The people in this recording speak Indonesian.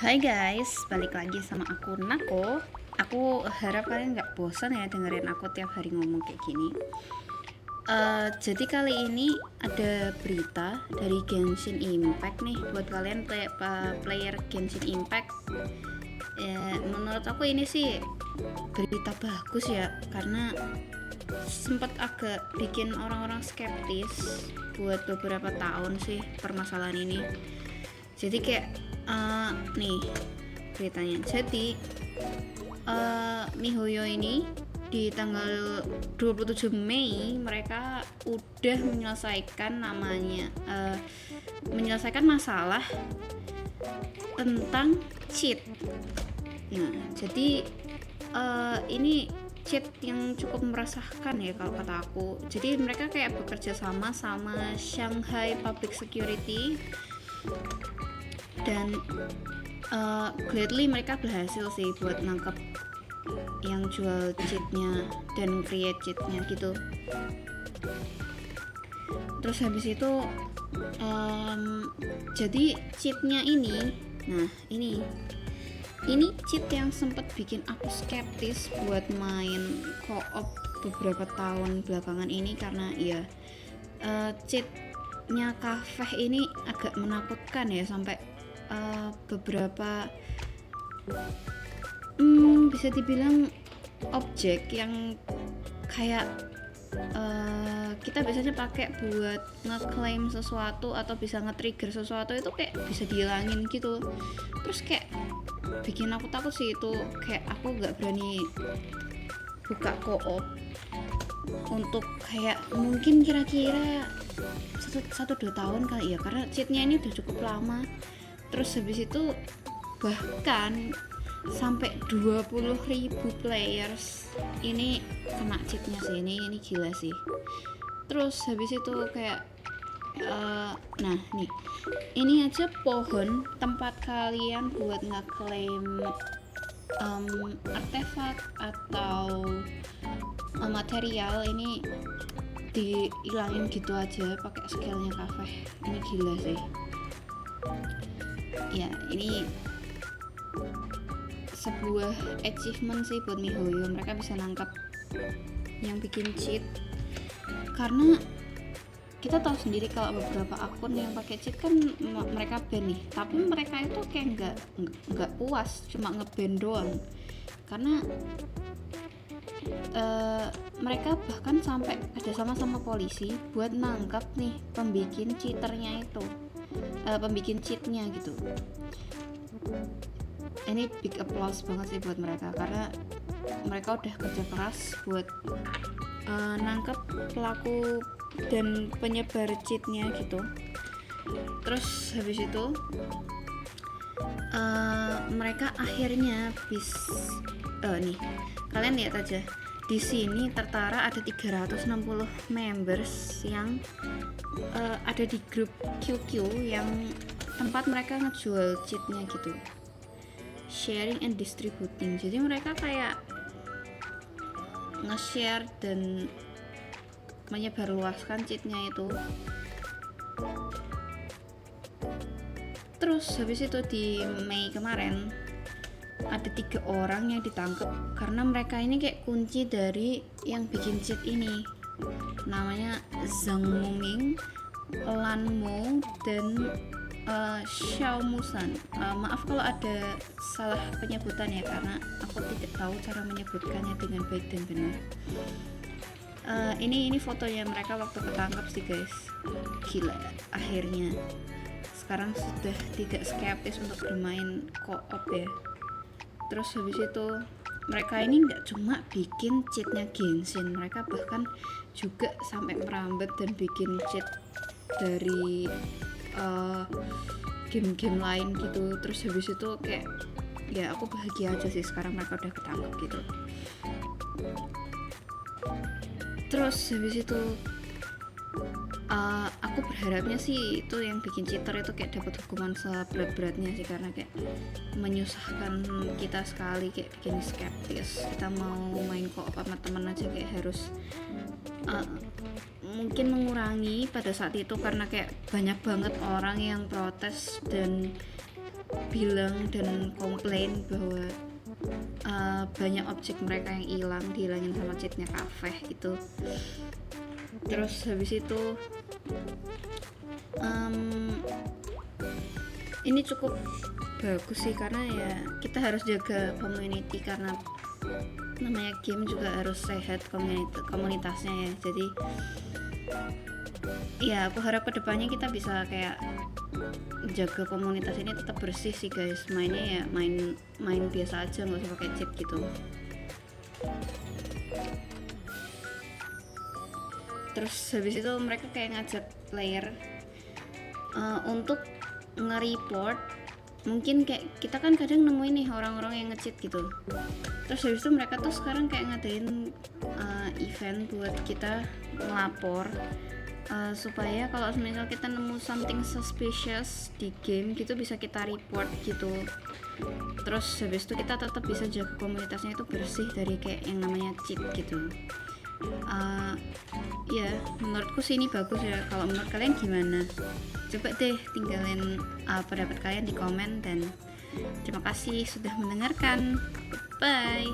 Hai guys, balik lagi sama aku Nako. Aku harap kalian nggak bosan ya dengerin aku tiap hari ngomong kayak gini. Jadi kali ini ada berita dari Genshin Impact nih buat kalian player Genshin Impact. Ya, menurut aku ini sih berita bagus ya, karena sempat agak bikin orang-orang skeptis buat beberapa tahun sih permasalahan ini. Jadi kayak nih beritanya. Jadi MiHoYo ini di tanggal 27 Mei mereka udah menyelesaikan masalah tentang cheat. Nah, jadi ini cheat yang cukup meresahkan ya kalau kata aku. Jadi mereka kayak bekerja sama Shanghai Public Security dan gladly mereka berhasil sih buat nangkep yang jual cheatnya dan create cheatnya gitu. Terus habis itu jadi cheatnya ini, nah ini cheat yang sempat bikin aku skeptis buat main co-op beberapa tahun belakangan ini, karena ya cheatnya Kafeh ini agak menakutkan ya, sampai beberapa bisa dibilang objek yang kayak kita biasanya pakai buat ngeklaim sesuatu atau bisa nge-trigger sesuatu itu kayak bisa dihilangin gitu. Terus kayak bikin aku takut sih itu, kayak aku gak berani buka co-op untuk kayak mungkin kira-kira 1-2 tahun kali ya, karena cheatnya ini udah cukup lama. Terus habis itu bahkan sampai 20.000 players ini kena cheatnya sih, ini gila sih. Terus habis itu kayak nah nih, ini aja pohon tempat kalian buat ngeklaim artefak atau material ini dihilangin gitu aja pakai skillnya Kafeh. Ini gila sih ya, ini sebuah achievement sih buat MiHoYo. Mereka bisa nangkap yang bikin cheat, karena kita tahu sendiri kalau beberapa akun yang pakai cheat kan mereka ban nih, tapi mereka itu kayak nggak puas cuma ngeban doang, karena mereka bahkan sampai kerjasama sama polisi buat nangkap nih pembikin cheaternya itu, pembikin cheatnya gitu. Ini big applause banget sih buat mereka, karena mereka udah kerja keras buat nangkep pelaku dan penyebar cheatnya gitu. Terus habis itu mereka akhirnya nih kalian lihat aja di sini tertara ada 360 members yang ada di grup QQ yang tempat mereka ngejual cheatnya gitu, sharing and distributing. Jadi mereka kayak nge-share dan menyebarluaskan cheatnya itu. Terus habis itu di Mei kemarin ada 3 orang yang ditangkap karena mereka ini kayak kunci dari yang bikin cheat ini. Namanya Zhang Muming, Lan Mo, dan Xiao Musan. Maaf kalau ada salah penyebutan ya, karena aku tidak tahu cara menyebutkannya dengan baik dan benar. Ini fotonya mereka waktu ketangkap sih guys. Gila, akhirnya sekarang sudah tidak skeptis untuk bermain co-op ya. Terus habis itu mereka ini nggak cuma bikin cheatnya Genshin, mereka bahkan juga sampai merambat dan bikin cheat dari game-game lain gitu. Terus habis itu kayak ya aku bahagia aja sih sekarang mereka udah ketangkep gitu. Terus habis itu aku berharapnya sih itu yang bikin cheater itu kayak dapat hukuman seberat-beratnya sih, karena kayak menyusahkan kita sekali, kayak bikin skeptis. Kita mau main co-op sama temen aja kayak harus mungkin mengurangi pada saat itu, karena kayak banyak banget orang yang protes dan bilang dan komplain bahwa banyak objek mereka yang hilang, dihilangin sama cheatnya Cafe gitu. Terus habis itu ini cukup bagus sih, karena ya kita harus jaga community, karena namanya game juga harus sehat komunitasnya ya. Jadi ya aku harap kedepannya kita bisa kayak jaga komunitas ini tetap bersih sih guys. Mainnya ya main biasa aja, nggak usah pakai cheat gitu. Terus habis itu mereka kayak ngajak player untuk nge-report. Mungkin kayak kita kan kadang nemuin nih orang-orang yang nge-cheat gitu. Terus habis itu mereka tuh sekarang kayak ngadain event buat kita melapor, supaya kalau misal kita nemu something suspicious di game gitu bisa kita report gitu. Terus habis itu kita tetap bisa jaga komunitasnya itu bersih dari kayak yang namanya cheat gitu. Ya menurutku sih ini bagus ya. Kalau menurut kalian gimana? Coba deh tinggalin pendapat kalian di komen, dan terima kasih sudah mendengarkan. Bye.